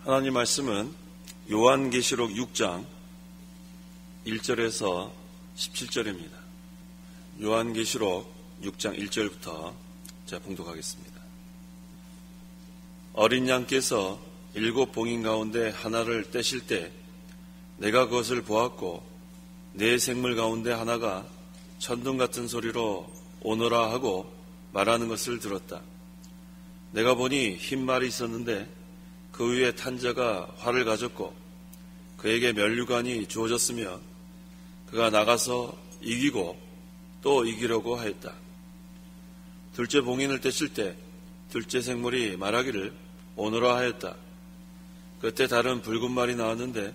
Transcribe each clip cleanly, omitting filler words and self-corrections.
하나님 말씀은 요한계시록 6장 1절에서 17절입니다. 요한계시록 6장 1절부터 제가 봉독하겠습니다. 어린 양께서 7 봉인 가운데 하나를 떼실 때 내가 그것을 보았고 네 생물 가운데 하나가 천둥 같은 소리로 오너라 하고 말하는 것을 들었다. 내가 보니 흰 말이 있었는데 그 위에 탄 자가 활을 가졌고 그에게 면류관이 주어졌으며 그가 나가서 이기고 또 이기려고 하였다. 둘째 봉인을 떼실 때 둘째 생물이 말하기를 오너라 하였다. 그때 다른 붉은 말이 나왔는데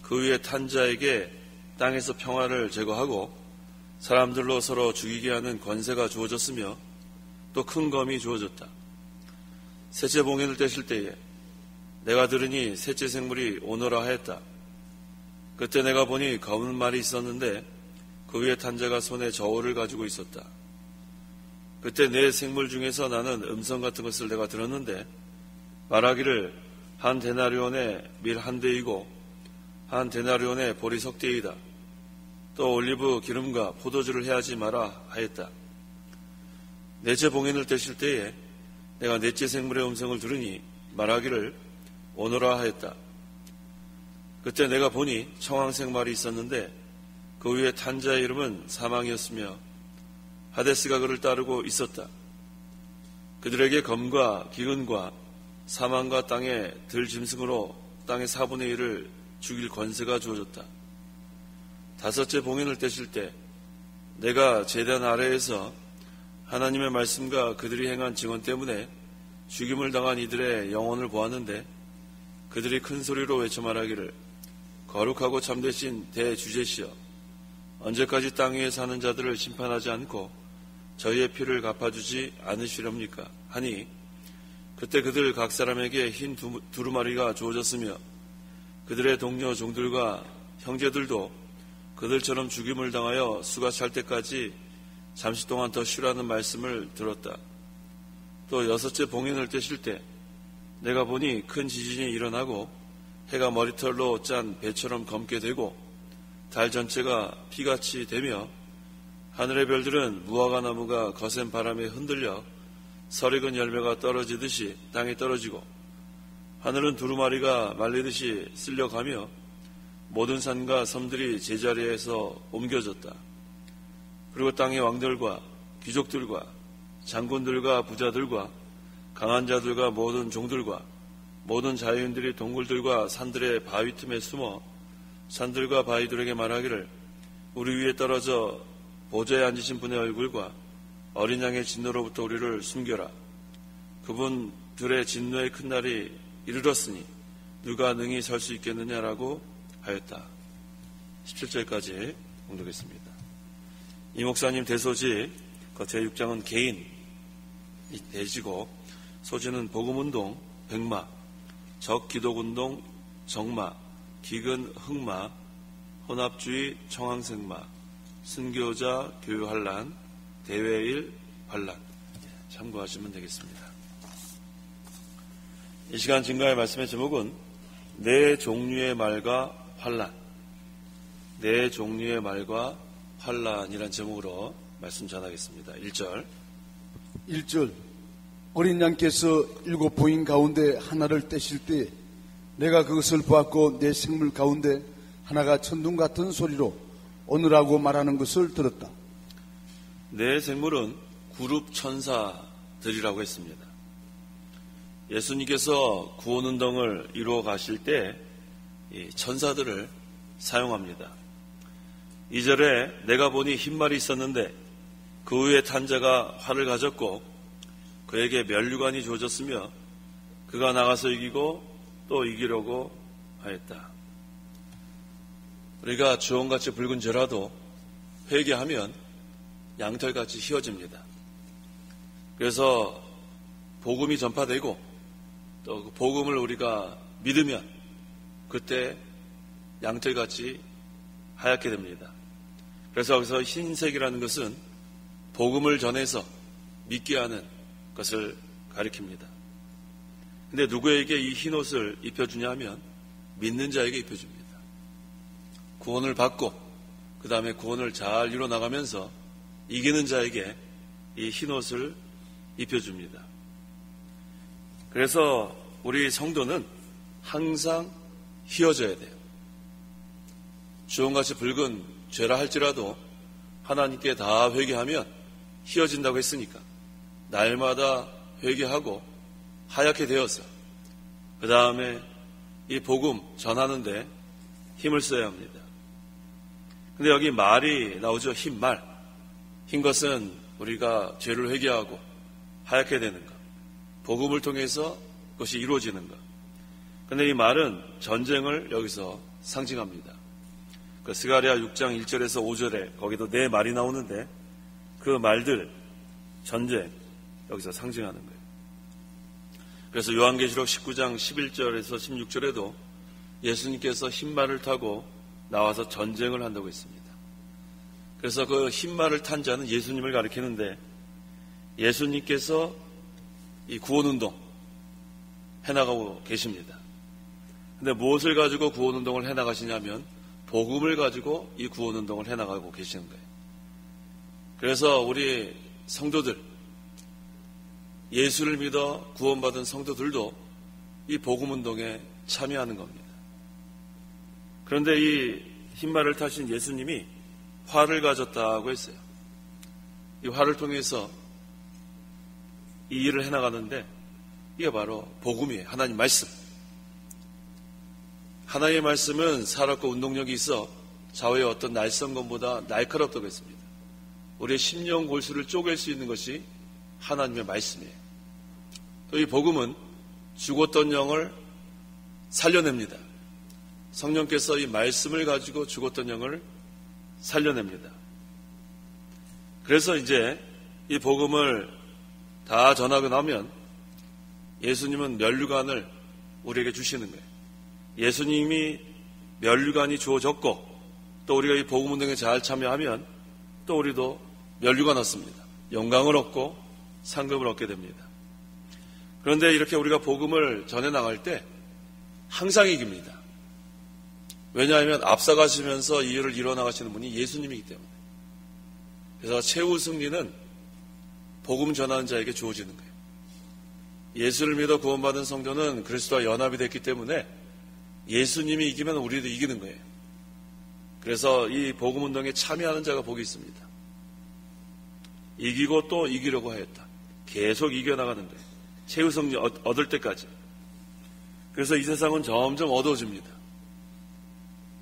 그 위에 탄 자에게 땅에서 평화를 제거하고 사람들로 서로 죽이게 하는 권세가 주어졌으며 또 큰 검이 주어졌다. 셋째 봉인을 떼실 때에 내가 들으니 셋째 생물이 오너라 하였다. 그때 내가 보니 검은 말이 있었는데 그 위에 탄 자가 손에 저울을 가지고 있었다. 그때 네 생물 중에서 나는 음성 같은 것을 내가 들었는데 말하기를 한 데나리온에 밀 한 대이고 한 데나리온에 보리 석 대이다. 또 올리브 기름과 포도주를 해하지 마라 하였다. 넷째 봉인을 떼실 때에 내가 넷째 생물의 음성을 들으니 말하기를 오너라 하였다. 그때 내가 보니 청황색 말이 있었는데 그 위에 탄 자의 이름은 사망이었으며 하데스가 그를 따르고 있었다. 그들에게 검과 기근과 사망과 땅의 들 짐승으로 땅의 4분의 1을 죽일 권세가 주어졌다. 다섯째 봉인을 떼실 때 내가 제단 아래에서 하나님의 말씀과 그들이 행한 증언 때문에 죽임을 당한 이들의 영혼을 보았는데 그들이 큰 소리로 외쳐 말하기를 거룩하고 참되신 대주제시여 언제까지 땅 위에 사는 자들을 심판하지 않고 저희의 피를 갚아주지 않으시렵니까? 하니 그때 그들 각 사람에게 흰 두루마리가 주어졌으며 그들의 동료 종들과 형제들도 그들처럼 죽임을 당하여 수가 찰 때까지 잠시 동안 더 쉬라는 말씀을 들었다. 또 여섯째 봉인을 떼실 때 내가 보니 큰 지진이 일어나고 해가 머리털로 짠 배처럼 검게 되고 달 전체가 피같이 되며 하늘의 별들은 무화과 나무가 거센 바람에 흔들려 설익은 열매가 떨어지듯이 땅에 떨어지고 하늘은 두루마리가 말리듯이 쓸려가며 모든 산과 섬들이 제자리에서 옮겨졌다. 그리고 땅의 왕들과 귀족들과 장군들과 부자들과 강한 자들과 모든 종들과 모든 자유인들이 동굴들과 산들의 바위 틈에 숨어 산들과 바위들에게 말하기를 우리 위에 떨어져 보좌에 앉으신 분의 얼굴과 어린 양의 진노로부터 우리를 숨겨라. 그분들의 진노의 큰 날이 이르렀으니 누가 능히 설 수 있겠느냐라고 하였다. 17절까지 봉독했습니다. 이 목사님 대소지 제6장은 개인이 대지고 소지는 복음운동 백마, 적기독운동 정마, 기근 흑마, 혼합주의 청황색마, 순교자 교유환란, 대외일 환란 참고하시면 되겠습니다. 이 시간 증거의 말씀의 제목은 네 종류의 말과 환란, 네 종류의 말과 환란이란 제목으로 말씀 전하겠습니다. 1절 어린 양께서 7 봉인 가운데 하나를 떼실 때 내가 그것을 보았고 내 생물 가운데 하나가 천둥 같은 소리로 오느라고 말하는 것을 들었다. 네 생물은 그룹 천사들이라고 했습니다. 예수님께서 구원운동을 이루어 가실 때 이 천사들을 사용합니다. 2절에 내가 보니 흰 말이 있었는데 그 위에 탄 자가 활을 가졌고 그에게 면류관이 주어졌으며 그가 나가서 이기고 또 이기려고 하였다. 우리가 주홍같이 붉은 죄라도 회개하면 양털같이 휘어집니다. 그래서 복음이 전파되고 또 그 복음을 우리가 믿으면 그때 양털같이 하얗게 됩니다. 그래서 여기서 흰색이라는 것은 복음을 전해서 믿게 하는 것을 가리킵니다. 근데 누구에게 이 흰옷을 입혀주냐 하면 믿는 자에게 입혀줍니다. 구원을 받고 그 다음에 구원을 잘 이뤄나가면서 이기는 자에게 이 흰옷을 입혀줍니다. 그래서 우리 성도는 항상 휘어져야 돼요. 주홍같이 붉은 죄라 할지라도 하나님께 다 회개하면 휘어진다고 했으니까 날마다 회개하고 하얗게 되어서 그 다음에 이 복음 전하는데 힘을 써야 합니다. 근데 여기 말이 나오죠. 흰 말. 흰 것은 우리가 죄를 회개하고 하얗게 되는 것. 복음을 통해서 그것이 이루어지는 것. 근데 이 말은 전쟁을 여기서 상징합니다. 그 스가랴 6장 1절에서 5절에 거기도 네 말이 나오는데 그 말들 전쟁 여기서 상징하는 거예요. 그래서 요한계시록 19장 11절에서 16절에도 예수님께서 흰말을 타고 나와서 전쟁을 한다고 했습니다. 그래서 그 흰말을 탄 자는 예수님을 가리키는데 예수님께서 이 구원운동 해나가고 계십니다. 근데 무엇을 가지고 구원운동을 해나가시냐면 복음을 가지고 이 구원운동을 해나가고 계시는 거예요. 그래서 우리 성도들, 예수를 믿어 구원받은 성도들도 이 복음운동에 참여하는 겁니다. 그런데 이 흰말을 타신 예수님이 활을 가졌다고 했어요. 이 활을 통해서 이 일을 해나가는데 이게 바로 복음이에요. 하나님 말씀. 하나님의 말씀은 살았고 운동력이 있어 좌우의 어떤 날성검보다 날카롭다고 했습니다. 우리의 심령 골수를 쪼갤 수 있는 것이 하나님의 말씀이에요. 또 이 복음은 죽었던 영을 살려냅니다. 성령께서 이 말씀을 가지고 죽었던 영을 살려냅니다. 그래서 이제 이 복음을 다 전하고 나면 예수님은 면류관을 우리에게 주시는 거예요. 예수님이 면류관이 주어졌고 또 우리가 이 복음운동에 잘 참여하면 또 우리도 면류관 얻습니다. 영광을 얻고 상급을 얻게 됩니다. 그런데 이렇게 우리가 복음을 전해 나갈 때 항상 이깁니다. 왜냐하면 앞서가시면서 이 일을 이뤄나가시는 분이 예수님이기 때문에. 그래서 최후 승리는 복음 전하는 자에게 주어지는 거예요. 예수를 믿어 구원받은 성도는 그리스도와 연합이 됐기 때문에 예수님이 이기면 우리도 이기는 거예요. 그래서 이 복음운동에 참여하는 자가 복이 있습니다. 이기고 또 이기려고 하였다. 계속 이겨나가는 거예요. 최후 승리 얻을 때까지. 그래서 이 세상은 점점 어두워집니다.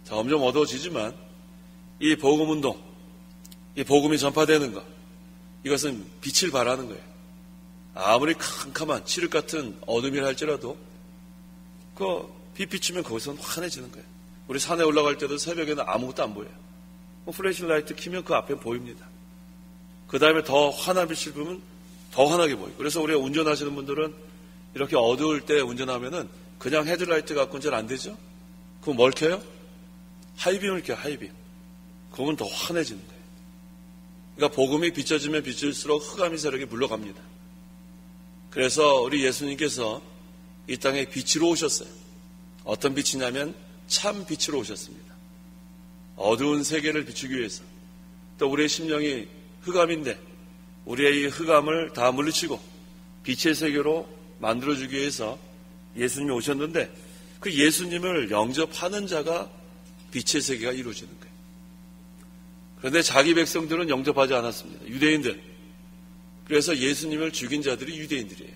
점점 어두워지지만 이 복음운동, 이 복음이 전파되는 것, 이것은 빛을 발하는 거예요. 아무리 캄캄한 칠흑 같은 어둠이라 할지라도 그 빛 비추면 거기서는 환해지는 거예요. 우리 산에 올라갈 때도 새벽에는 아무것도 안 보여요. 플래시라이트 켜면 그 앞에 보입니다. 그 다음에 더 환한 빛을 보면 더 환하게 보여요. 그래서 우리가 운전하시는 분들은 이렇게 어두울 때 운전하면은 그냥 헤드라이트 갖고는 잘 안 되죠? 그럼 뭘 켜요? 하이빔을 켜요, 하이빔. 그건 더 환해지는 거예요. 그러니까 복음이 비춰지면 비출수록 흑암이 세력이 물러갑니다. 그래서 우리 예수님께서 이 땅에 빛으로 오셨어요. 어떤 빛이냐면 참 빛으로 오셨습니다. 어두운 세계를 비추기 위해서. 또 우리의 심령이 흑암인데 우리의 이 흑암을 다 물리치고 빛의 세계로 만들어주기 위해서 예수님이 오셨는데 그 예수님을 영접하는 자가 빛의 세계가 이루어지는 거예요. 그런데 자기 백성들은 영접하지 않았습니다. 유대인들. 그래서 예수님을 죽인 자들이 유대인들이에요.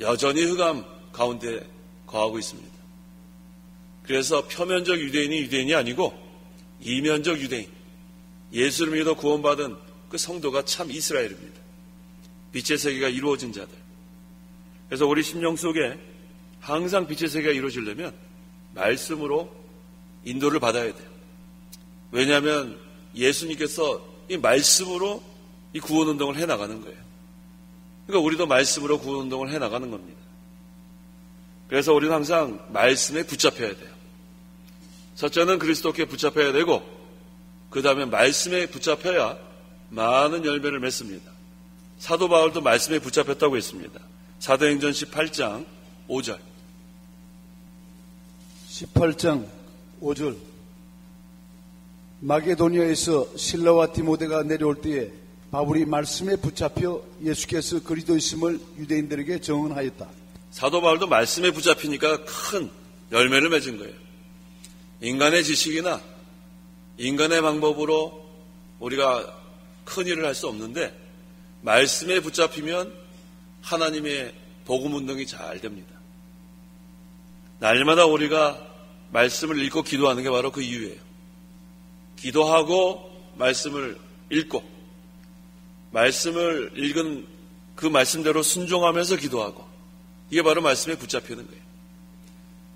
여전히 흑암 가운데 거하고 있습니다. 그래서 표면적 유대인이 유대인이 아니고 이면적 유대인, 예수를 믿어 구원받은 그 성도가 참 이스라엘입니다. 빛의 세계가 이루어진 자들. 그래서 우리 심령 속에 항상 빛의 세계가 이루어지려면 말씀으로 인도를 받아야 돼요. 왜냐하면 예수님께서 이 말씀으로 이 구원운동을 해나가는 거예요. 그러니까 우리도 말씀으로 구원운동을 해나가는 겁니다. 그래서 우리는 항상 말씀에 붙잡혀야 돼요. 첫째는 그리스도께 붙잡혀야 되고 그 다음에 말씀에 붙잡혀야 많은 열매를 맺습니다. 사도 바울도 말씀에 붙잡혔다고 했습니다. 사도행전 18장 5절. 18장 5절. 마게도니아에서 실라와 디모데가 내려올 때에 바울이 말씀에 붙잡혀 예수께서 그리스도 있음을 유대인들에게 증언하였다. 사도 바울도 말씀에 붙잡히니까 큰 열매를 맺은 거예요. 인간의 지식이나 인간의 방법으로 우리가 큰 일을 할 수 없는데 말씀에 붙잡히면 하나님의 복음 운동이 잘 됩니다. 날마다 우리가 말씀을 읽고 기도하는 게 바로 그 이유예요. 기도하고 말씀을 읽고 말씀을 읽은 그 말씀대로 순종하면서 기도하고 이게 바로 말씀에 붙잡히는 거예요.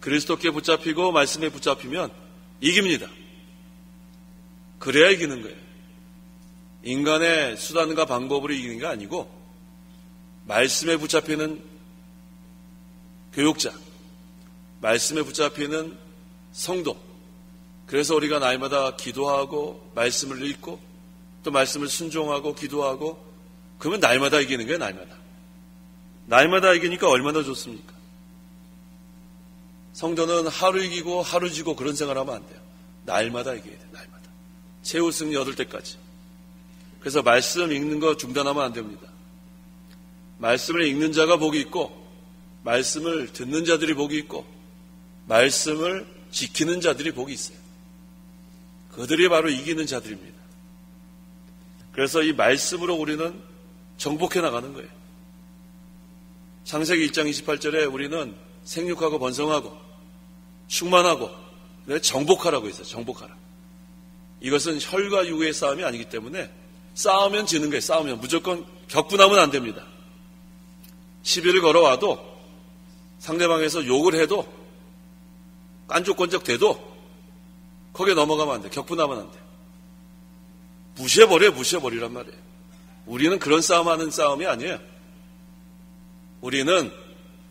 그리스도께 붙잡히고 말씀에 붙잡히면 이깁니다. 그래야 이기는 거예요. 인간의 수단과 방법으로 이기는 게 아니고 말씀에 붙잡히는 교육자, 말씀에 붙잡히는 성도. 그래서 우리가 날마다 기도하고 말씀을 읽고 또 말씀을 순종하고 기도하고 그러면 날마다 이기는 거예요. 날마다. 날마다 이기니까 얼마나 좋습니까? 성도는 하루 이기고 하루 지고 그런 생활하면 안 돼요. 날마다 이겨야 돼요. 날마다. 최후 승리 얻을 때까지. 그래서 말씀 읽는 거 중단하면 안 됩니다. 말씀을 읽는 자가 복이 있고 말씀을 듣는 자들이 복이 있고 말씀을 지키는 자들이 복이 있어요. 그들이 바로 이기는 자들입니다. 그래서 이 말씀으로 우리는 정복해 나가는 거예요. 창세기 1장 28절에 우리는 생육하고 번성하고 충만하고 정복하라고 했어요. 정복하라. 이것은 혈과 육의 싸움이 아니기 때문에 싸우면 지는 거예요. 싸우면 무조건 격분하면 안 됩니다. 시비를 걸어와도 상대방에서 욕을 해도 깐족건적 돼도 거기에 넘어가면 안 돼. 격분하면 안 돼. 무시해버리란 말이에요. 우리는 그런 싸움하는 싸움이 아니에요. 우리는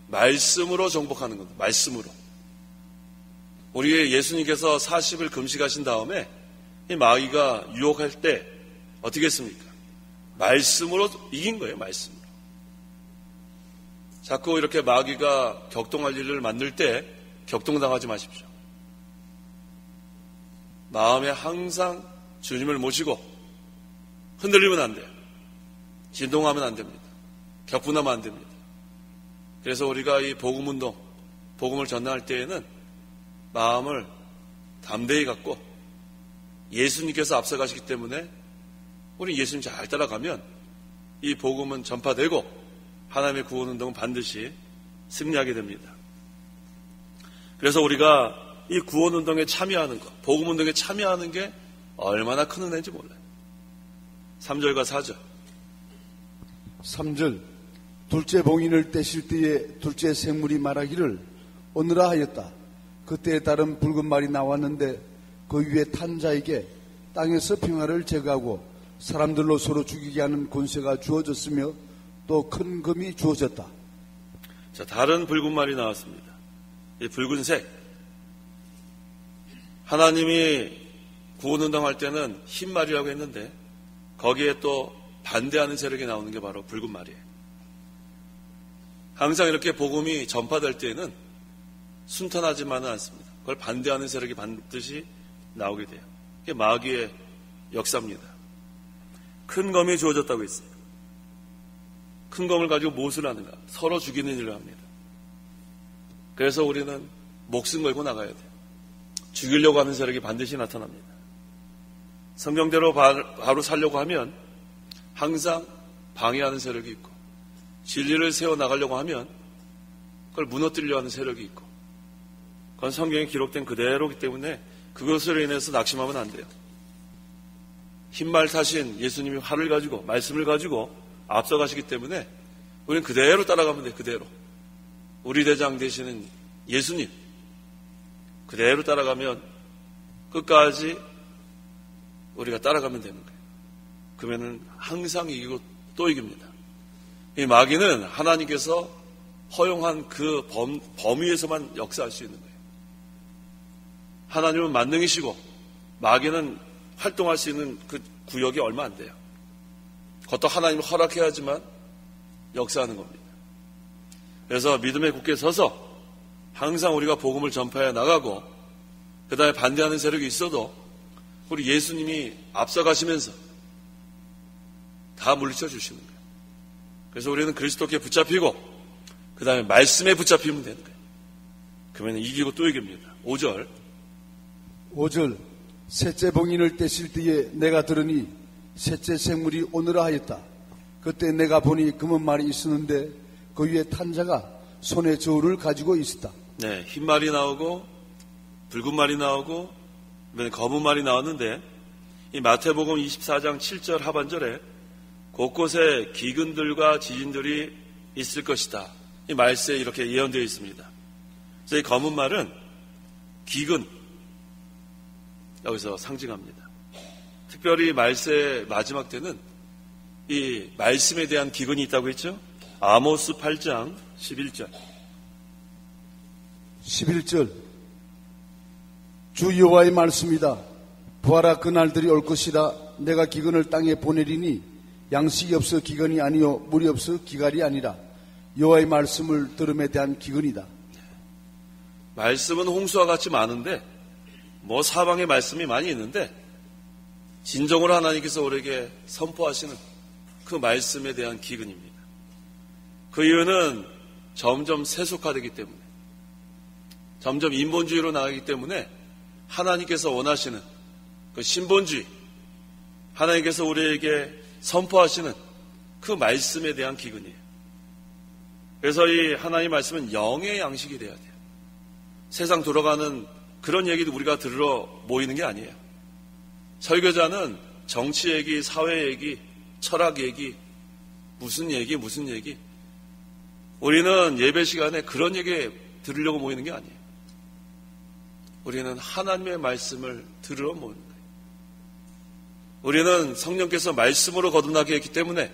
말씀으로 정복하는 겁니다. 말씀으로. 우리 예수님께서 40일 금식하신 다음에 이 마귀가 유혹할 때 어떻게 했습니까? 말씀으로 이긴 거예요. 말씀으로. 자꾸 이렇게 마귀가 격동할 일을 만들 때 격동당하지 마십시오. 마음에 항상 주님을 모시고 흔들리면 안 돼요. 진동하면 안 됩니다. 격분하면 안 됩니다. 그래서 우리가 이 복음운동, 복음을 전할 때에는 마음을 담대히 갖고 예수님께서 앞서가시기 때문에 우리 예수님 잘 따라가면 이 복음은 전파되고 하나님의 구원운동은 반드시 승리하게 됩니다. 그래서 우리가 이 구원운동에 참여하는 것, 복음운동에 참여하는 게 얼마나 큰 은혜인지 몰라요. 3절과 4절. 3절. 둘째 봉인을 떼실 때에 둘째 생물이 말하기를 오너라 하였다. 그때에 따른 붉은 말이 나왔는데 그 위에 탄 자에게 땅에서 평화를 제거하고 사람들로 서로 죽이게 하는 권세가 주어졌으며 또 큰 금이 주어졌다. 자, 다른 붉은 말이 나왔습니다. 이 붉은색. 하나님이 구원운동 할 때는 흰 말이라고 했는데 거기에 또 반대하는 세력이 나오는 게 바로 붉은 말이에요. 항상 이렇게 복음이 전파될 때에는 순탄하지만은 않습니다. 그걸 반대하는 세력이 반드시 나오게 돼요. 이게 마귀의 역사입니다. 큰 검이 주어졌다고 했어요. 큰 검을 가지고 무엇을 하는가? 서로 죽이는 일을 합니다. 그래서 우리는 목숨 걸고 나가야 돼요. 죽이려고 하는 세력이 반드시 나타납니다. 성경대로 바로 살려고 하면 항상 방해하는 세력이 있고 진리를 세워나가려고 하면 그걸 무너뜨리려 하는 세력이 있고 그건 성경에 기록된 그대로이기 때문에 그것으로 인해서 낙심하면 안 돼요. 흰말 타신 예수님이 활을 가지고 말씀을 가지고 앞서가시기 때문에 우리는 그대로 따라가면 돼요. 그대로. 우리 대장 되시는 예수님 그대로 따라가면 끝까지 우리가 따라가면 되는 거예요. 그러면은 항상 이기고 또 이깁니다. 이 마귀는 하나님께서 허용한 그 범위에서만 역사할 수 있는 거예요. 하나님은 만능이시고 마귀는 활동할 수 있는 그 구역이 얼마 안 돼요. 그것도 하나님을 허락해야지만 역사하는 겁니다. 그래서 믿음에 굳게 서서 항상 우리가 복음을 전파해 나가고 그 다음에 반대하는 세력이 있어도 우리 예수님이 앞서가시면서 다 물리쳐 주시는 거예요. 그래서 우리는 그리스도께 붙잡히고 그 다음에 말씀에 붙잡히면 되는 거예요. 그러면 이기고 또 이깁니다. 5절 셋째 봉인을 떼실 때에 내가 들으니 셋째 생물이 오너라 하였다. 그때 내가 보니 검은 말이 있었는데 그 위에 탄 자가 손에 저울을 가지고 있었다. 네, 흰 말이 나오고 붉은 말이 나오고 검은 말이 나왔는데 이 마태복음 24장 7절 하반절에 곳곳에 기근들과 지진들이 있을 것이다. 이 말세에 이렇게 예언되어 있습니다. 그래서 이 검은 말은 기근 여기서 상징합니다. 특별히 말세 마지막 때는 이 말씀에 대한 기근이 있다고 했죠. 아모스 8장 11절 주 여호와의 말씀이다. 부하라 그날들이 올 것이다. 내가 기근을 땅에 보내리니 양식이 없어 기근이 아니요 물이 없어 기갈이 아니라 여호와의 말씀을 들음에 대한 기근이다. 말씀은 홍수와 같이 많은데 사방에 말씀이 많이 있는데 진정으로 하나님께서 우리에게 선포하시는 그 말씀에 대한 기근입니다. 그 이유는 점점 세속화되기 때문에 점점 인본주의로 나가기 때문에 하나님께서 원하시는 그 신본주의 하나님께서 우리에게 선포하시는 그 말씀에 대한 기근이에요. 그래서 이 하나님의 말씀은 영의 양식이 돼야 돼요. 세상 돌아가는 그런 얘기도 우리가 들으러 모이는 게 아니에요. 설교자는 정치 얘기, 사회 얘기, 철학 얘기, 무슨 얘기. 우리는 예배 시간에 그런 얘기 들으려고 모이는 게 아니에요. 우리는 하나님의 말씀을 들으러 모이는 거예요. 우리는 성령께서 말씀으로 거듭나게 했기 때문에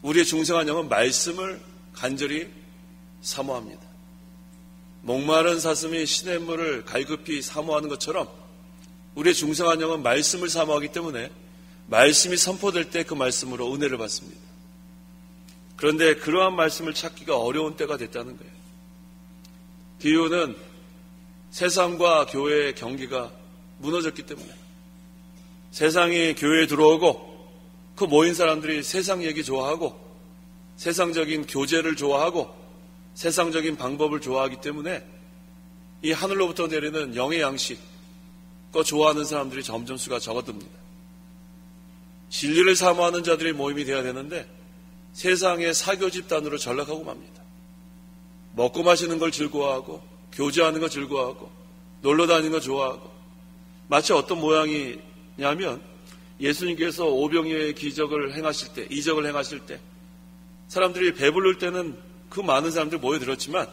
우리의 중생한 영은 말씀을 간절히 사모합니다. 목마른 사슴이 시냇물을 갈급히 사모하는 것처럼 우리의 중생한 영은 말씀을 사모하기 때문에 말씀이 선포될 때 그 말씀으로 은혜를 받습니다. 그런데 그러한 말씀을 찾기가 어려운 때가 됐다는 거예요. 그 이유는 세상과 교회의 경계가 무너졌기 때문에 세상이 교회에 들어오고 그 모인 사람들이 세상 얘기 좋아하고 세상적인 교제를 좋아하고 세상적인 방법을 좋아하기 때문에 이 하늘로부터 내리는 영의 양식 그 좋아하는 사람들이 점점 수가 적어듭니다. 진리를 사모하는 자들이 모임이 되어야 되는데 세상의 사교 집단으로 전락하고 맙니다. 먹고 마시는 걸 즐거워하고 교제하는 거 즐거워하고 놀러 다니는 거 좋아하고 마치 어떤 모양이냐면 예수님께서 오병이어의 기적을 행하실 때 이적을 행하실 때 사람들이 배부를 때는 그 많은 사람들이 모여들었지만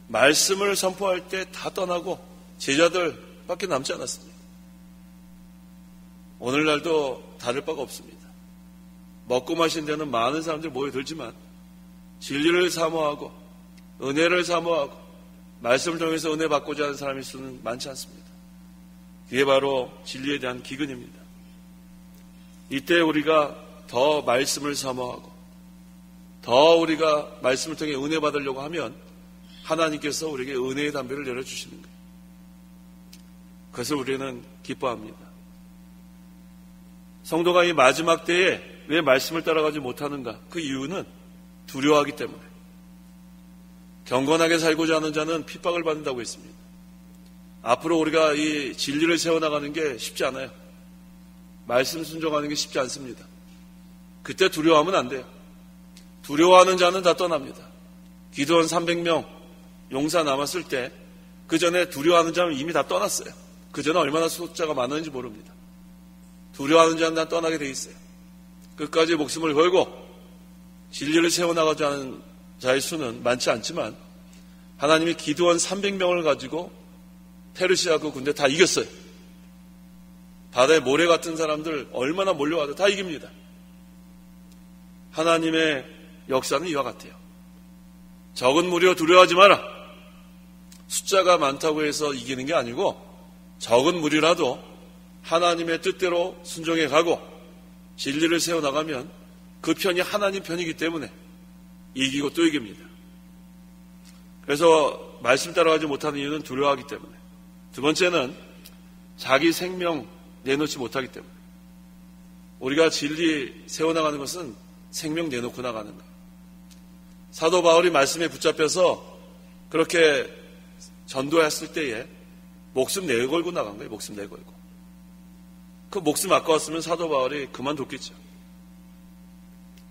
말씀을 선포할 때 다 떠나고 제자들밖에 남지 않았습니다. 오늘날도 다를 바가 없습니다. 먹고 마신 데는 많은 사람들이 모여들지만 진리를 사모하고 은혜를 사모하고 말씀을 통해서 은혜 받고자 하는 사람의 수는 많지 않습니다. 그게 바로 진리에 대한 기근입니다. 이때 우리가 더 말씀을 사모하고 더 우리가 말씀을 통해 은혜 받으려고 하면 하나님께서 우리에게 은혜의 담배를 내려주시는 거예요. 그것을 우리는 기뻐합니다. 성도가 이 마지막 때에 왜 말씀을 따라가지 못하는가? 그 이유는 두려워하기 때문에. 경건하게 살고자 하는 자는 핍박을 받는다고 했습니다. 앞으로 우리가 이 진리를 세워나가는 게 쉽지 않아요. 말씀 순종하는 게 쉽지 않습니다. 그때 두려워하면 안 돼요. 두려워하는 자는 다 떠납니다. 기드온 300명 용사 남았을 때 그 전에 두려워하는 자는 이미 다 떠났어요. 그 전에 얼마나 숫자가 많았는지 모릅니다. 두려워하는 자는 다 떠나게 돼 있어요. 끝까지 목숨을 걸고 진리를 세워나가자 하는 자의 수는 많지 않지만 하나님이 기드온 300명을 가지고 페르시아 그 군대 다 이겼어요. 바다에 모래 같은 사람들 얼마나 몰려와도 다 이깁니다. 하나님의 역사는 이와 같아요. 적은 무리여 두려워하지 마라. 숫자가 많다고 해서 이기는 게 아니고 적은 무리라도 하나님의 뜻대로 순종해 가고 진리를 세워나가면 그 편이 하나님 편이기 때문에 이기고 또 이깁니다. 그래서 말씀 따라가지 못하는 이유는 두려워하기 때문에. 두 번째는 자기 생명 내놓지 못하기 때문에. 우리가 진리 세워나가는 것은 생명 내놓고 나가는 거예요. 사도 바울이 말씀에 붙잡혀서 그렇게 전도했을 때에 목숨 내걸고 나간 거예요. 목숨 내걸고. 그 목숨 아까웠으면 사도 바울이 그만뒀겠죠.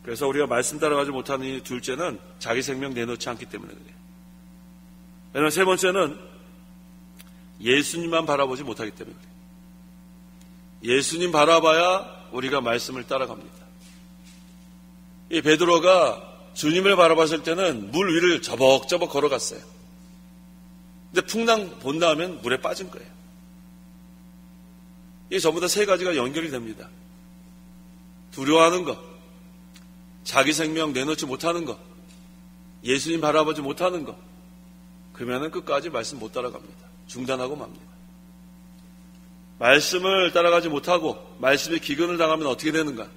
그래서 우리가 말씀 따라가지 못하는 이 둘째는 자기 생명 내놓지 않기 때문에 그래요. 왜냐하면 세 번째는 예수님만 바라보지 못하기 때문에 그래요. 예수님 바라봐야 우리가 말씀을 따라갑니다. 이 베드로가 주님을 바라봤을 때는 물 위를 저벅저벅 걸어갔어요. 근데 풍랑 본 다음엔 물에 빠진 거예요. 이게 전부 다 세 가지가 연결이 됩니다. 두려워하는 것, 자기 생명 내놓지 못하는 것, 예수님 바라보지 못하는 것. 그러면은 끝까지 말씀 못 따라갑니다. 중단하고 맙니다. 말씀을 따라가지 못하고 말씀에 기근을 당하면 어떻게 되는가?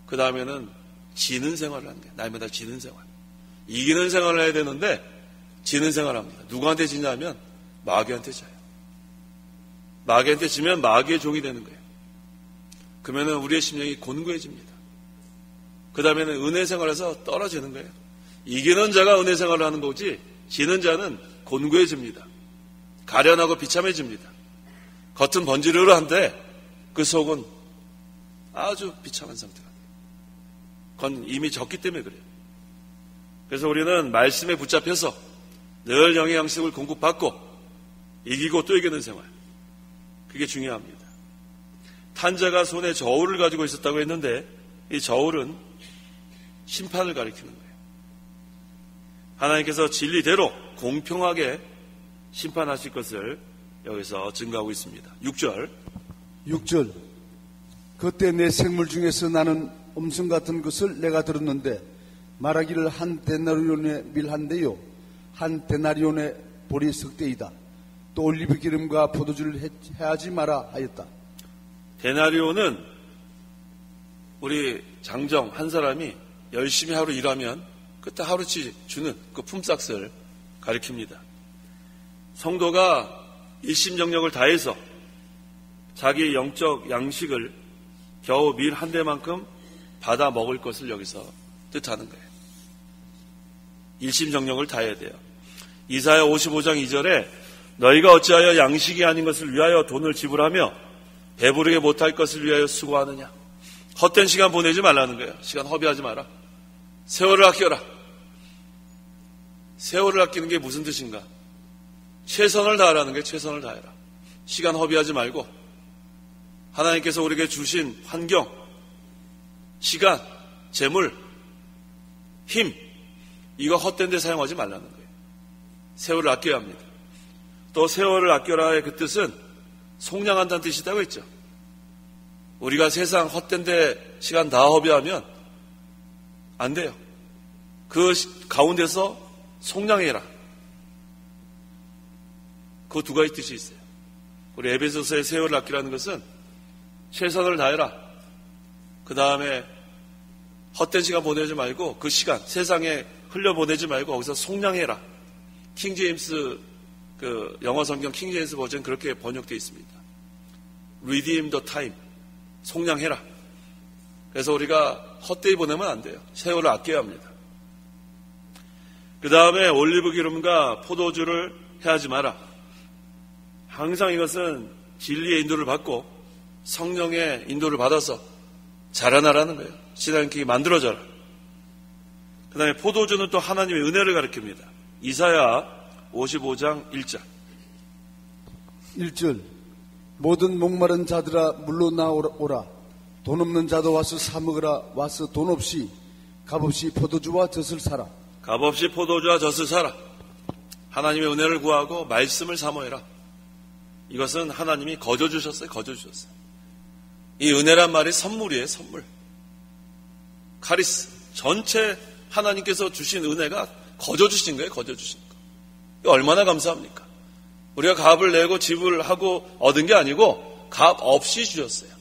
그 다음에는 지는 생활을 하는 거예요. 날마다 지는 생활. 이기는 생활을 해야 되는데 지는 생활을 합니다. 누구한테 지냐면 마귀한테 져요. 마귀한테 지면 마귀의 종이 되는 거예요. 그러면 우리의 심령이 곤고해집니다. 그 다음에는 은혜 생활에서 떨어지는 거예요. 이기는 자가 은혜 생활을 하는 거지 지는 자는 곤고해집니다. 가련하고 비참해집니다. 겉은 번지르르한데 그 속은 아주 비참한 상태가 돼요. 그건 이미 졌기 때문에 그래요. 그래서 우리는 말씀에 붙잡혀서 늘 영의 양식을 공급받고 이기고 또 이기는 생활. 그게 중요합니다. 탄자가 손에 저울을 가지고 있었다고 했는데 이 저울은 심판을 가리키는 거예요. 하나님께서 진리대로 공평하게 심판하실 것을 여기서 증거하고 있습니다. 6절 그때 내 생물 중에서 나는 음성 같은 것을 내가 들었는데 말하기를 한 데나리온의 밀 한 대요 한 데나리온의 보리 석대이다. 또 올리브 기름과 포도주를 해하지 마라 하였다. 데나리온은 우리 장정 한 사람이 열심히 하루 일하면 그때 하루치 주는 그 품삯을 가리킵니다. 성도가 일심정력을 다해서 자기 영적 양식을 겨우 밀 한 대만큼 받아 먹을 것을 여기서 뜻하는 거예요. 일심정력을 다해야 돼요. 이사야 55장 2절에 너희가 어찌하여 양식이 아닌 것을 위하여 돈을 지불하며 배부르게 못할 것을 위하여 수고하느냐. 헛된 시간 보내지 말라는 거예요. 시간 허비하지 마라. 세월을 아껴라. 세월을 아끼는 게 무슨 뜻인가? 최선을 다하라는 게 최선을 다해라. 시간 허비하지 말고 하나님께서 우리에게 주신 환경, 시간, 재물, 힘 이거 헛된 데 사용하지 말라는 거예요. 세월을 아껴야 합니다. 또 세월을 아껴라의 그 뜻은 속량한다는 뜻이 있다고 했죠. 우리가 세상 헛된 데 시간 다 허비하면 안 돼요. 그 가운데서 속량해라. 그 두 가지 뜻이 있어요. 우리 에베소서의 세월을 아끼라는 것은 최선을 다해라. 그 다음에 헛된 시간 보내지 말고 그 시간 세상에 흘려보내지 말고 거기서 속량해라. 킹제임스 그 영어 성경 킹제임스 버전 그렇게 번역되어 있습니다. Redeem the time. 속량해라. 그래서 우리가 헛되이 보내면 안 돼요. 세월을 아껴야 합니다. 그 다음에 올리브 기름과 포도주를 해하지 마라. 항상 이것은 진리의 인도를 받고 성령의 인도를 받아서 자라나라는 거예요. 신앙이 만들어져라. 그 다음에 포도주는 또 하나님의 은혜를 가리킵니다. 이사야 55장 1절 모든 목마른 자들아 물로 나오라. 돈 없는 자도 와서 사 먹으라. 와서 돈 없이 값없이 포도주와 젖을 사라. 값없이 포도주와 젖을 사라. 하나님의 은혜를 구하고 말씀을 사모해라. 이것은 하나님이 거저 주셨어요. 거저 주셨어요. 이 은혜란 말이 선물이에요. 선물. 카리스. 전체 하나님께서 주신 은혜가 거저 주신 거예요. 거저 주신 거. 얼마나 감사합니까? 우리가 값을 내고 지불하고 얻은 게 아니고 값 없이 주셨어요.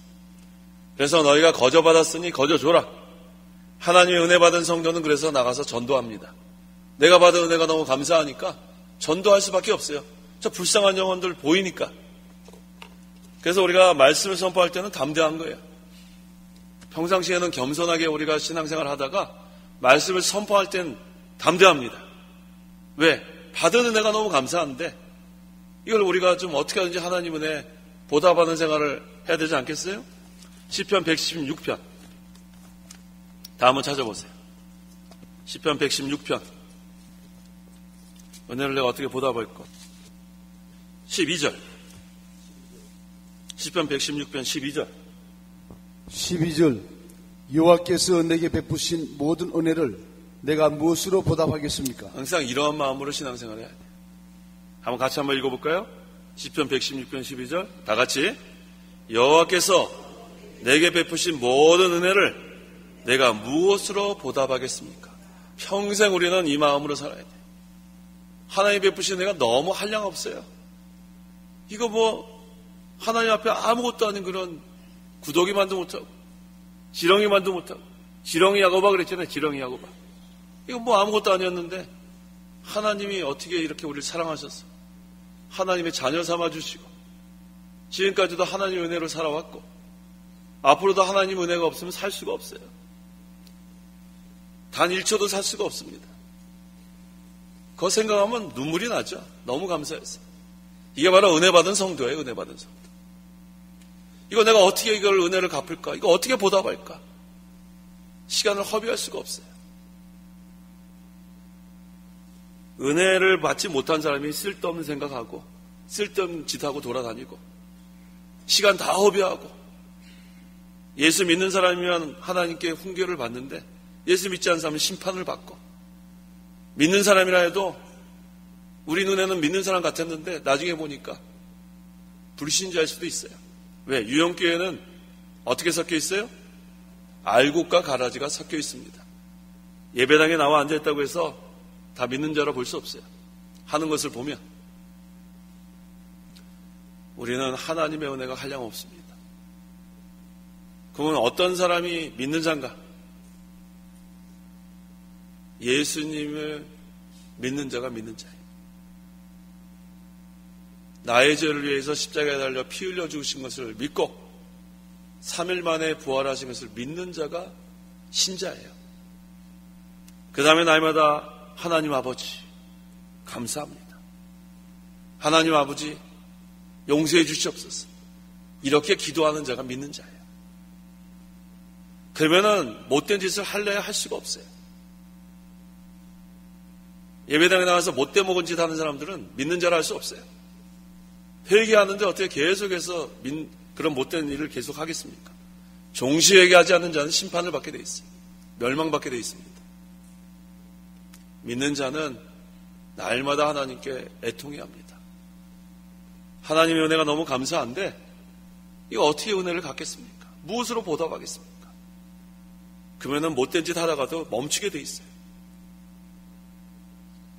그래서 너희가 거저 받았으니 거저 줘라. 하나님의 은혜 받은 성도는 그래서 나가서 전도합니다. 내가 받은 은혜가 너무 감사하니까 전도할 수밖에 없어요. 저 불쌍한 영혼들 보이니까. 그래서 우리가 말씀을 선포할 때는 담대한 거예요. 평상시에는 겸손하게 우리가 신앙생활을 하다가 말씀을 선포할 땐 담대합니다. 왜? 받은 은혜가 너무 감사한데 이걸 우리가 좀 어떻게 하든지 하나님 은혜 보답하는 생활을 해야 되지 않겠어요? 시편 116편 다 한번 찾아보세요. 시편 116편 은혜를 내가 어떻게 보답할까? 12절 시편 116편 12절 12절 여호와께서 내게 베푸신 모든 은혜를 내가 무엇으로 보답하겠습니까? 항상 이러한 마음으로 신앙생활을 해야 돼요. 한번 같이 한번 읽어볼까요? 시편 116편 12절 다 같이 여호와께서 내게 베푸신 모든 은혜를 내가 무엇으로 보답하겠습니까? 평생 우리는 이 마음으로 살아야 돼요. 하나님 베푸신 은혜가 너무 한량없어요. 이거 뭐 하나님 앞에 아무것도 아닌 그런 구더기만도 못하고 지렁이만도 못하고 지렁이 야고바 그랬잖아요. 지렁이 야고바. 이거 뭐 아무것도 아니었는데 하나님이 어떻게 이렇게 우리를 사랑하셨어. 하나님의 자녀 삼아주시고 지금까지도 하나님의 은혜로 살아왔고 앞으로도 하나님의 은혜가 없으면 살 수가 없어요. 단 1초도 살 수가 없습니다. 그거 생각하면 눈물이 나죠. 너무 감사했어요. 이게 바로 은혜 받은 성도예요. 은혜 받은 성도. 이거 내가 어떻게 이걸 은혜를 갚을까? 이거 어떻게 보답할까? 시간을 허비할 수가 없어요. 은혜를 받지 못한 사람이 쓸데없는 생각하고 쓸데없는 짓하고 돌아다니고 시간 다 허비하고 예수 믿는 사람이면 하나님께 훈계를 받는데 예수 믿지 않는 사람은 심판을 받고 믿는 사람이라 해도 우리 눈에는 믿는 사람 같았는데 나중에 보니까 불신자일 수도 있어요. 왜? 유형교회는 어떻게 섞여 있어요? 알곡과 가라지가 섞여 있습니다. 예배당에 나와 앉아있다고 해서 다 믿는 자라 볼 수 없어요. 하는 것을 보면 우리는 하나님의 은혜가 한량없습니다. 그러면 어떤 사람이 믿는 자인가? 예수님을 믿는 자가 믿는 자예요. 나의 죄를 위해서 십자가에 달려 피 흘려 죽으신 것을 믿고 3일 만에 부활하신 것을 믿는 자가 신자예요. 그 다음에 날마다 하나님 아버지 감사합니다. 하나님 아버지 용서해 주시옵소서. 이렇게 기도하는 자가 믿는 자예요. 그러면은 못된 짓을 할래야 할 수가 없어요. 예배당에 나가서 못돼 먹은 짓 하는 사람들은 믿는 자라 할 수 없어요. 회개하는데 어떻게 계속해서 그런 못된 일을 계속 하겠습니까? 종시 회개하지 않는 자는 심판을 받게 돼 있어요. 멸망받게 돼 있습니다. 믿는 자는 날마다 하나님께 애통해야 합니다. 하나님의 은혜가 너무 감사한데 이거 어떻게 은혜를 갚겠습니까? 무엇으로 보답하겠습니까? 그러면은 못된 짓 하다가도 멈추게 돼 있어요.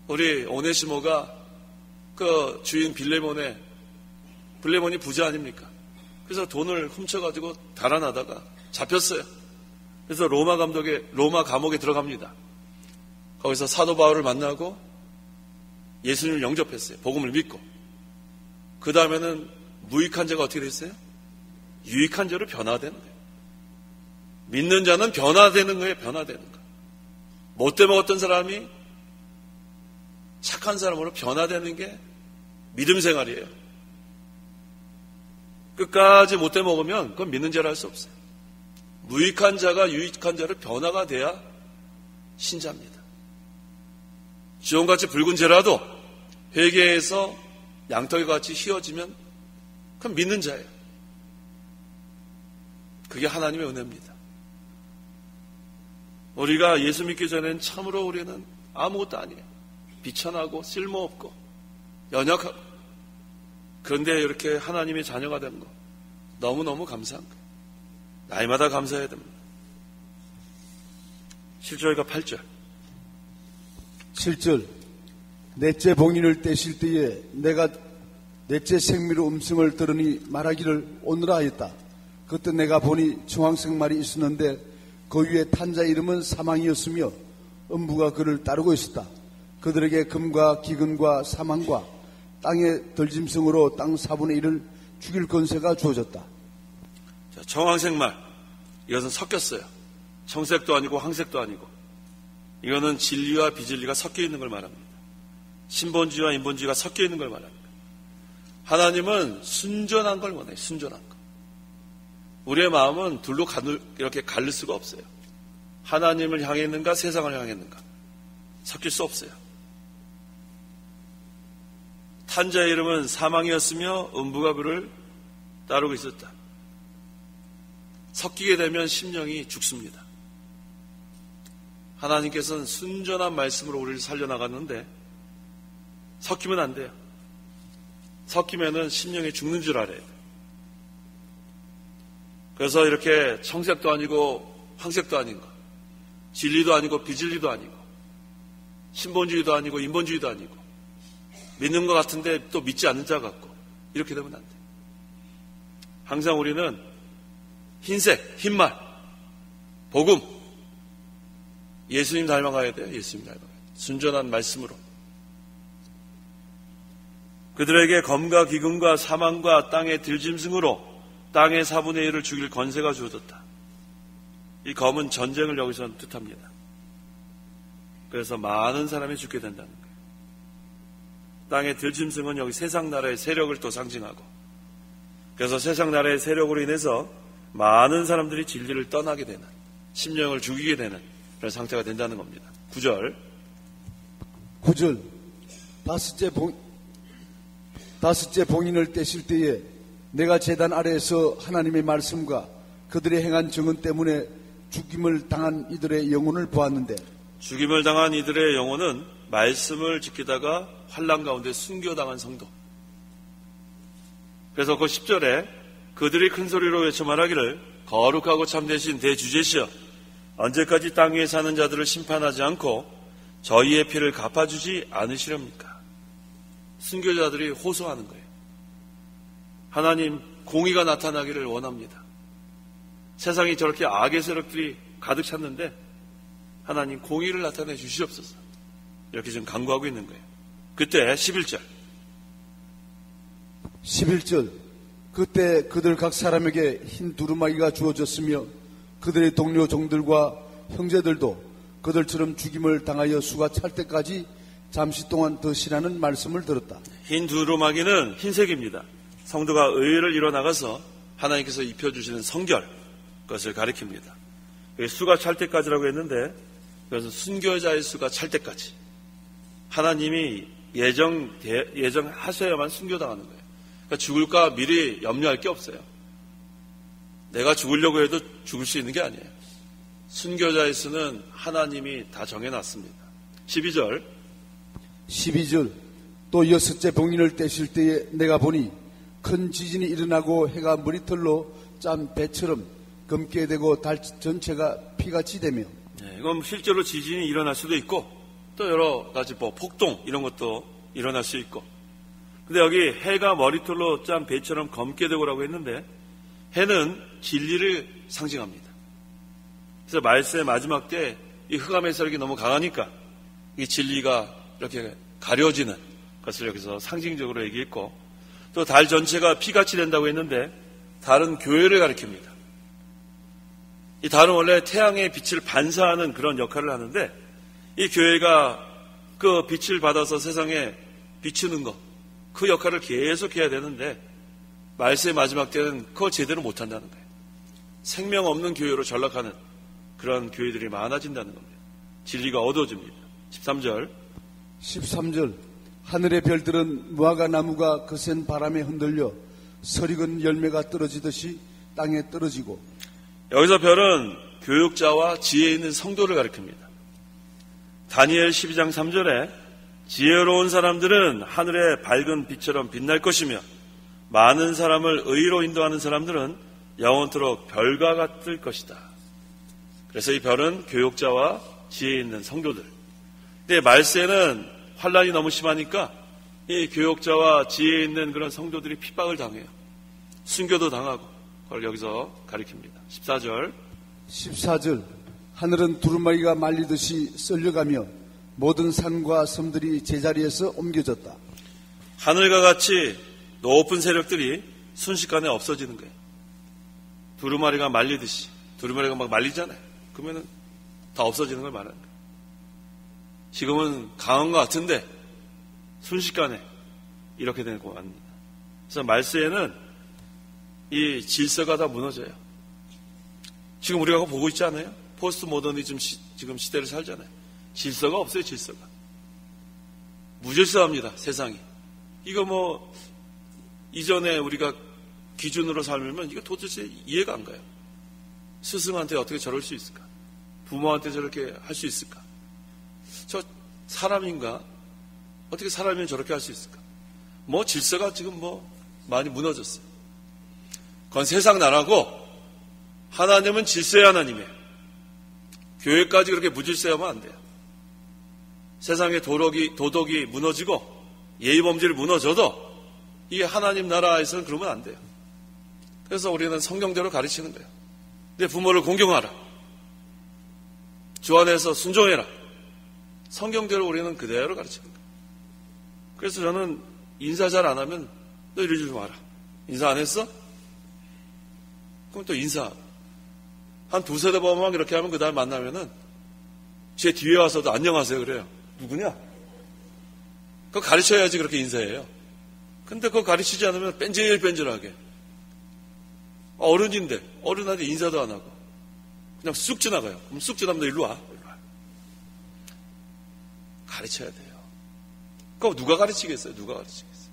우리 오네시모가 그 주인 빌레몬이 부자 아닙니까? 그래서 돈을 훔쳐가지고 달아나다가 잡혔어요. 그래서 로마 감옥에 들어갑니다. 거기서 사도 바울을 만나고 예수님을 영접했어요. 복음을 믿고. 그 다음에는 무익한 자가 어떻게 됐어요? 유익한 자로 변화되는 거예요. 믿는 자는 변화되는 거예요. 변화되는 거. 못돼 먹었던 사람이 착한 사람으로 변화되는 게 믿음 생활이에요. 끝까지 못돼 먹으면 그건 믿는 자라 할 수 없어요. 무익한 자가 유익한 자로 변화가 돼야 신자입니다. 지온같이 붉은 죄라도 회개해서 양털같이 휘어지면 그건 믿는 자예요. 그게 하나님의 은혜입니다. 우리가 예수 믿기 전에는 참으로 우리는 아무것도 아니에요. 비천하고 쓸모없고 연약하고. 그런데 이렇게 하나님의 자녀가 된 거 너무너무 감사한 거예요. 날마다 감사해야 됩니다. 7절과 8절 7절 넷째 봉인을 떼실 때에 내가 넷째 생미로 음성을 들으니 말하기를 오너라 하였다. 그때 내가 보니 중앙색 말이 있었는데 그 위에 탄 자 이름은 사망이었으며 음부가 그를 따르고 있었다. 그들에게 금과 기근과 사망과 땅의 들짐승으로 땅 4분의 1을 죽일 권세가 주어졌다. 자, 청황색말, 이것은 섞였어요. 청색도 아니고 황색도 아니고, 이거는 진리와 비진리가 섞여 있는 걸 말합니다. 신본주의와 인본주의가 섞여 있는 걸 말합니다. 하나님은 순전한 걸 원해요. 순전한 거. 우리의 마음은 둘로 이렇게 가릴 수가 없어요. 하나님을 향해 있는가 세상을 향해 있는가 섞일 수 없어요. 탄자의 이름은 사망이었으며 음부가 그를 따르고 있었다. 섞이게 되면 심령이 죽습니다. 하나님께서는 순전한 말씀으로 우리를 살려나갔는데 섞이면 안 돼요. 섞이면은 심령이 죽는 줄 알아요. 그래서 이렇게 청색도 아니고 황색도 아닌 거, 진리도 아니고 비진리도 아니고, 신본주의도 아니고 인본주의도 아니고, 믿는 것 같은데 또 믿지 않는 자 같고, 이렇게 되면 안 돼요. 항상 우리는 흰색, 흰말, 복음, 예수님 닮아가야 돼요. 예수님 닮아가야 돼요. 순전한 말씀으로. 그들에게 검과 기근과 사망과 땅의 들짐승으로 땅의 4분의 1을 죽일 권세가 주어졌다. 이 검은 전쟁을 여기서 뜻합니다. 그래서 많은 사람이 죽게 된다는 거예요. 땅의 들짐승은 여기 세상 나라의 세력을 또 상징하고, 그래서 세상 나라의 세력으로 인해서 많은 사람들이 진리를 떠나게 되는, 심령을 죽이게 되는 그런 상태가 된다는 겁니다. 9절 다섯째 봉인을 떼실 때에 내가 제단 아래에서 하나님의 말씀과 그들의 행한 증언 때문에 죽임을 당한 이들의 영혼을 보았는데, 죽임을 당한 이들의 영혼은 말씀을 지키다가 환난 가운데 순교당한 성도. 그래서 그 10절에 그들이 큰 소리로 외쳐 말하기를 거룩하고 참되신 대주제시여 언제까지 땅 위에 사는 자들을 심판하지 않고 저희의 피를 갚아주지 않으시렵니까? 순교자들이 호소하는 거예요. 하나님, 공의가 나타나기를 원합니다. 세상이 저렇게 악의 세력들이 가득 찼는데 하나님 공의를 나타내 주시옵소서. 이렇게 지금 간구하고 있는 거예요. 그때 11절 그때 그들 각 사람에게 흰 두루마기가 주어졌으며 그들의 동료 종들과 형제들도 그들처럼 죽임을 당하여 수가 찰 때까지 잠시 동안 드시라는 말씀을 들었다. 흰 두루마기는 흰색입니다. 성도가 의를 이뤄나가서 하나님께서 입혀주시는 성결, 그것을 가리킵니다. 수가 찰 때까지라고 했는데 그것은 순교자의 수가 찰 때까지 하나님이 예정하셔야만 순교당하는 거예요. 그러니까 죽을까 미리 염려할 게 없어요. 내가 죽으려고 해도 죽을 수 있는 게 아니에요. 순교자의 수는 하나님이 다 정해놨습니다. 12절 또 6째 봉인을 떼실 때에 내가 보니 큰 지진이 일어나고 해가 머리털로 짠 배처럼 검게 되고 달 전체가 피같이 되며, 이건 실제로 지진이 일어날 수도 있고 또 여러 가지 폭동 이런 것도 일어날 수 있고, 근데 여기 해가 머리털로 짠 배처럼 검게 되고라고 했는데 해는 진리를 상징합니다. 그래서 말씀의 마지막 때 이 흑암의 세력이 너무 강하니까 이 진리가 이렇게 가려지는 것을 여기서 상징적으로 얘기했고, 또 달 전체가 피같이 된다고 했는데 달은 교회를 가리킵니다. 이 달은 원래 태양의 빛을 반사하는 그런 역할을 하는데 이 교회가 그 빛을 받아서 세상에 비추는 것, 그 역할을 계속 해야 되는데 말세의 마지막 때는 그걸 제대로 못한다는 거예요. 생명 없는 교회로 전락하는 그런 교회들이 많아진다는 겁니다. 진리가 어두워집니다. 13절 하늘의 별들은 무화과 나무가 거센 바람에 흔들려 설익은 열매가 떨어지듯이 땅에 떨어지고, 여기서 별은 교육자와 지혜 있는 성도를 가리킵니다. 다니엘 12장 3절에 지혜로운 사람들은 하늘의 밝은 빛처럼 빛날 것이며 많은 사람을 의로 인도하는 사람들은 영원토록 별과 같을 것이다. 그래서 이 별은 교육자와 지혜 있는 성도들. 근데 말세는 환란이 너무 심하니까 이 교육자와 지혜 있는 그런 성도들이 핍박을 당해요. 순교도 당하고, 그걸 여기서 가리킵니다. 14절 하늘은 두루마기가 말리듯이 썰려가며 모든 산과 섬들이 제자리에서 옮겨졌다. 하늘과 같이 높은 세력들이 순식간에 없어지는 거예요. 두루마리가 말리듯이. 두루마리가 막 말리잖아요. 그러면은 다 없어지는 걸 말하는 거예요. 지금은 강한 것 같은데 순식간에 이렇게 되는 것 같습니다. 그래서 말세에는 이 질서가 다 무너져요. 지금 우리가 보고 있지 않아요? 포스트 모더니즘 지금 시대를 살잖아요. 질서가 없어요, 질서가. 무질서합니다, 세상이. 이거 뭐 이전에 우리가 기준으로 살면 이거 도대체 이해가 안 가요. 스승한테 어떻게 저럴 수 있을까? 부모한테 저렇게 할 수 있을까? 저 사람인가? 어떻게 사람이면 저렇게 할 수 있을까? 뭐 질서가 지금 뭐 많이 무너졌어요. 그건 세상 나라고 하나님은 질서의 하나님이에요. 교회까지 그렇게 무질서하면 안 돼요. 세상의 도덕이 무너지고 예의범죄를 무너져도 이게 하나님 나라에서는 그러면 안 돼요. 그래서 우리는 성경대로 가르치는 거예요. 내 부모를 공경하라. 주 안에서 순종해라. 성경대로 우리는 그대로 가르치는 거예요. 그래서 저는 인사 잘 안 하면 너 이러지 좀 마라. 인사 안 했어? 그럼 또 인사. 한 두세 번만 이렇게 하면 그 다음에 만나면은 제 뒤에 와서도 안녕하세요 그래요. 누구냐? 그거 가르쳐야지 그렇게 인사해요. 근데 그거 가르치지 않으면 뺀질뺀질하게. 어른인데 어른한테 인사도 안 하고 그냥 쑥 지나가요. 그럼 쑥 지나면 너 일로 와. 가르쳐야 돼요. 그거 누가 가르치겠어요? 누가 가르치겠어요?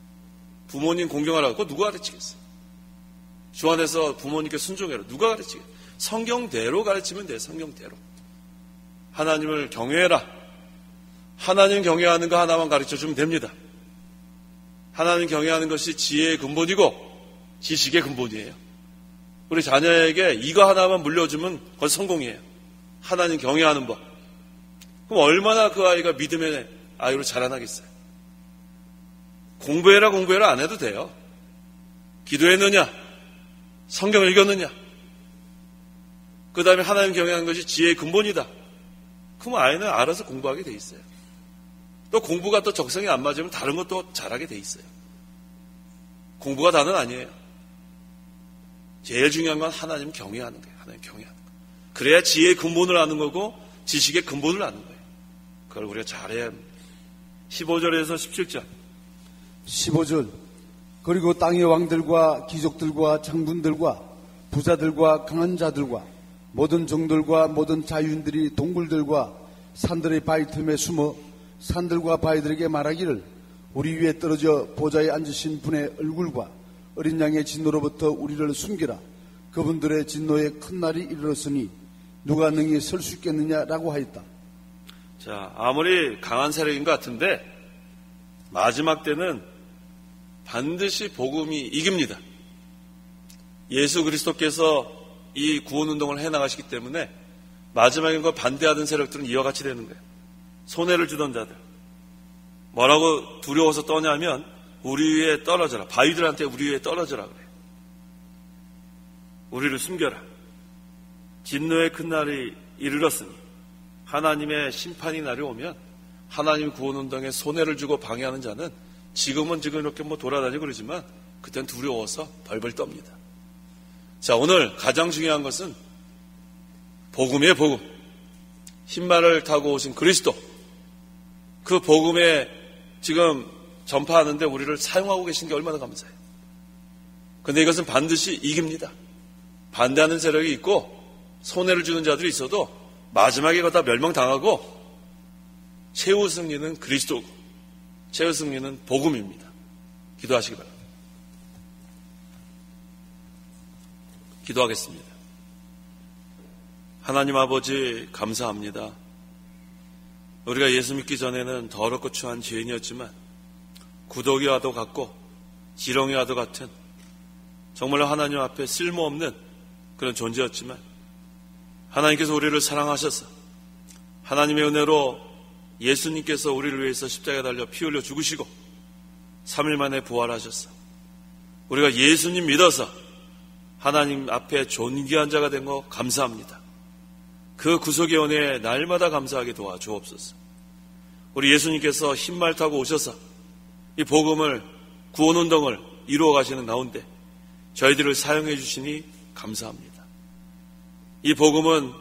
부모님 공경하라고 그거 누가 가르치겠어요? 주 안에서 부모님께 순종해라. 누가 가르치겠어요? 성경대로 가르치면 돼요. 성경대로. 하나님을 경외해라. 하나님 경외하는 거 하나만 가르쳐주면 됩니다. 하나님 경외하는 것이 지혜의 근본이고 지식의 근본이에요. 우리 자녀에게 이거 하나만 물려주면 그건 성공이에요. 하나님 경외하는 법. 그럼 얼마나 그 아이가 믿음의 아이로 자라나겠어요? 공부해라 안 해도 돼요. 기도했느냐? 성경 읽었느냐? 그 다음에 하나님 경외하는 것이 지혜의 근본이다. 그럼 아이는 알아서 공부하게 돼 있어요. 또 공부가 또 적성에 안 맞으면 다른 것도 잘하게 돼 있어요. 공부가 다는 아니에요. 제일 중요한 건 하나님 경외하는 거예요. 하나님 경외하는 거. 그래야 지혜의 근본을 아는 거고 지식의 근본을 아는 거예요. 그걸 우리가 잘해야 합니다. 15절에서 17절. 15절. 그리고 땅의 왕들과 귀족들과 장군들과 부자들과 강한 자들과 모든 종들과 모든 자유인들이 동굴들과 산들의 바위 틈에 숨어 산들과 바위들에게 말하기를 우리 위에 떨어져 보좌에 앉으신 분의 얼굴과 어린 양의 진노로부터 우리를 숨기라. 그분들의 진노에 큰 날이 이르렀으니 누가 능히 설 수 있겠느냐라고 하였다. 자, 아무리 강한 세력인 것 같은데 마지막 때는 반드시 복음이 이깁니다. 예수 그리스도께서 이 구원운동을 해나가시기 때문에 마지막에 그 반대하던 세력들은 이와 같이 되는 거예요. 손해를 주던 자들. 뭐라고 두려워서 떠냐면 우리 위에 떨어져라. 바위들한테 우리 위에 떨어져라 그래요. 우리를 숨겨라. 진노의 큰 날이 이르렀으니 하나님의 심판이 날이 오면 하나님 구원운동에 손해를 주고 방해하는 자는 지금 이렇게 돌아다니고 그러지만 그땐 두려워서 벌벌 떱니다. 자, 오늘 가장 중요한 것은 복음이에요, 복음. 흰말을 타고 오신 그리스도. 그 복음에 지금 전파하는데 우리를 사용하고 계신 게 얼마나 감사해요. 근데 이것은 반드시 이깁니다. 반대하는 세력이 있고 손해를 주는 자들이 있어도 마지막에 그거 다 멸망당하고 최후 승리는 그리스도고 최후 승리는 복음입니다. 기도하시기 바랍니다. 기도하겠습니다. 하나님 아버지 감사합니다. 우리가 예수 믿기 전에는 더럽고 추한 죄인이었지만 구더기와도 같고 지렁이와도 같은 정말로 하나님 앞에 쓸모없는 그런 존재였지만 하나님께서 우리를 사랑하셔서 하나님의 은혜로 예수님께서 우리를 위해서 십자가에 달려 피 흘려 죽으시고 3일 만에 부활하셨어. 우리가 예수님 믿어서 하나님 앞에 존귀한 자가 된 거 감사합니다. 그 구속의 은혜에 날마다 감사하게 도와주옵소서. 우리 예수님께서 흰말 타고 오셔서 이 복음을, 구원운동을 이루어 가시는 가운데 저희들을 사용해 주시니 감사합니다. 이 복음은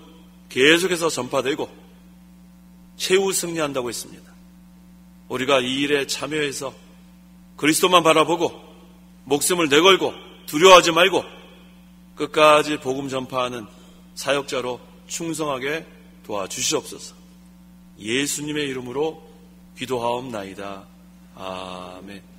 계속해서 전파되고 최후 승리한다고 했습니다. 우리가 이 일에 참여해서 그리스도만 바라보고 목숨을 내걸고 두려워하지 말고 끝까지 복음 전파하는 사역자로 충성하게 도와주시옵소서. 예수님의 이름으로 기도하옵나이다. 아멘.